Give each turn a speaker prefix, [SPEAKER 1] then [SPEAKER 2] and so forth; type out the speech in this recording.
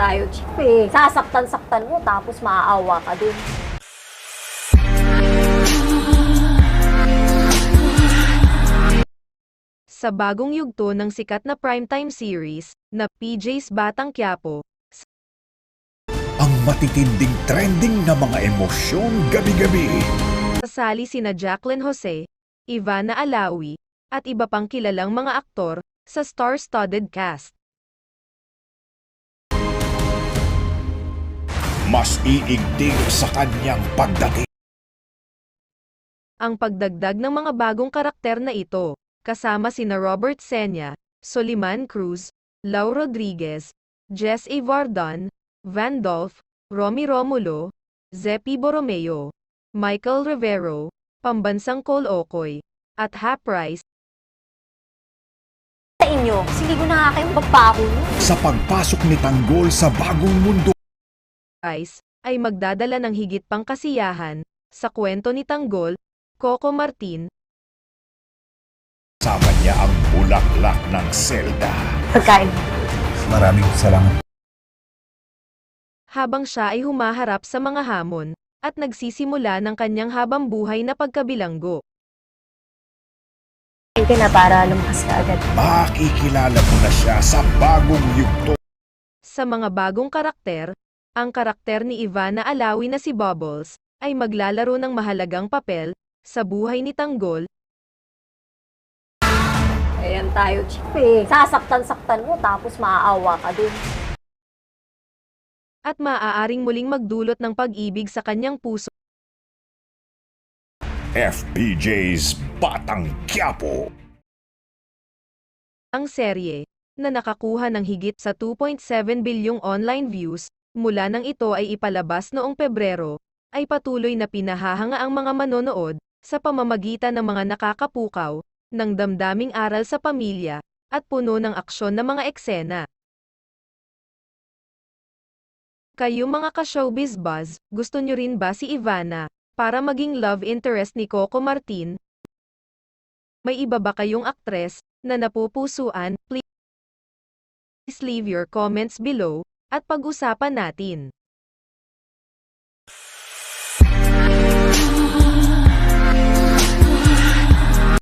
[SPEAKER 1] tayo, Chip eh. Sasaktan-saktan mo tapos maaawa ka din.
[SPEAKER 2] Sa bagong yugto ng sikat na primetime series na PJ's Batang Quiapo,
[SPEAKER 3] Ang matitinding trending na mga emosyon gabi-gabi.
[SPEAKER 2] sasali sina Jacqueline Jose, Ivana Alawi, at iba pang kilalang mga aktor sa star-studded cast.
[SPEAKER 3] Mas iigting sa kanyang pagdating.
[SPEAKER 2] Ang pagdagdag ng mga bagong karakter na ito, kasama sina Robert Senya, Soliman Cruz, Lau Rodriguez, Jess A. Vardon, Van Dolph, Romy Romulo, Zepi Borromeo, Michael Rivero, Pambansang Cole Okoy, at Hap Rice,
[SPEAKER 1] Sa inyo, kasi hindi ko na nga kayong magpako.
[SPEAKER 3] Sa pagpasok ni Tanggol sa bagong mundo.
[SPEAKER 2] ay magdadala ng higit pang kasiyahan sa kwento ni Tanggol, Coco Martin,
[SPEAKER 3] Sama niya ang bulaklak ng Zelda.
[SPEAKER 1] Pagkain.
[SPEAKER 3] Maraming salamat.
[SPEAKER 2] habang siya ay humaharap sa mga hamon at nagsisimula ng kanyang habambuhay na pagkabilanggo.
[SPEAKER 1] Ka na para lumabas ka agad.
[SPEAKER 3] Makikilala mo na siya sa bagong yugto.
[SPEAKER 2] Sa mga bagong karakter, ang karakter ni Ivana Alawi na si Bubbles ay maglalaro ng mahalagang papel sa buhay ni Tanggol,
[SPEAKER 1] Ayan tayo, Chip eh. Sasaktan-saktan mo tapos maaawa ka din.
[SPEAKER 2] at maaaring muling magdulot ng pag-ibig sa kanyang puso.
[SPEAKER 3] FPJ's Batang Quiapo.
[SPEAKER 2] Ang serye, na nakakuha ng higit sa 2.7 bilyong online views, mula nang ito ay ipalabas noong Pebrero, ay patuloy na pinahahanga ang mga manonood, sa pamamagitan ng mga nakakapukaw, ng damdaming aral sa pamilya, at puno ng aksyon na mga eksena. Kayo mga ka-showbiz buzz, gusto nyo rin ba si Ivana, para maging love interest ni Coco Martin? May iba ba kayong aktres, na napupusuan? Please leave your comments below, at pag-usapan natin.